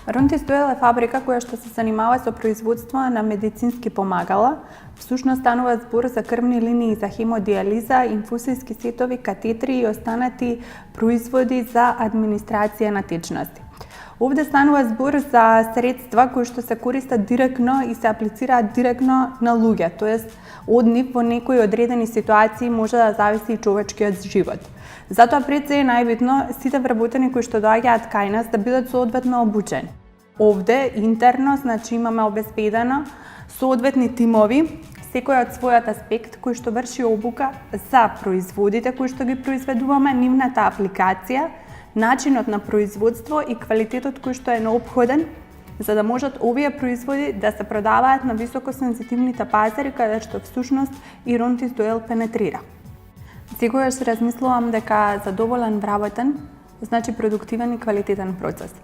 Rontis Duel е фабрика која што се занимава со производство на медицински помагала. Всушност станува збор за крвни линии за хемодиализа, инфузијски сетови, катетри и останати производи за администрација на течности. Овде станува збор за средства кои што се користат директно и се аплицираат директно на луѓе, тоест од нив во некои одредени ситуации може да зависи и човечкиот живот. Затоа пред се е најбитно сите вработени кои што доаѓаат кај нас да бидат соодветно обучени. Овде интерно, значи имаме обезбедено соодветни тимови, секој од својот аспект кој што врши обука за производите кои што ги произведуваме, нивната апликација, начинот на производство и квалитетот кој што е неопходен за да можат овие производи да се продаваат на високосензитивните пазари каде што всушност и Rontis Duel пенетрира. Секогаш размислувам дека задоволен вработен значи продуктивен и квалитетен процес.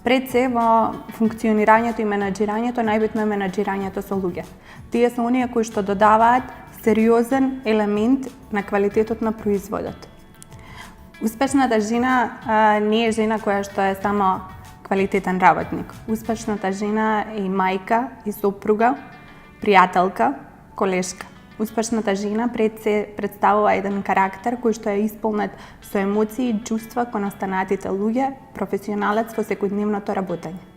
Пред се во функционирањето и менаџирањето најбитно е менаџирањето со луѓе. Тие се оние кои што додаваат сериозен елемент на квалитетот на производот. Успешната жена не е жена која што е само квалитетен работник. Успешната жена е и мајка, и сопруга, пријателка, колешка. Успешната жена пред се представува еден карактер кој што е исполнет со емоции и чувства кон останатите луѓе, професионалец во секојдневното работење.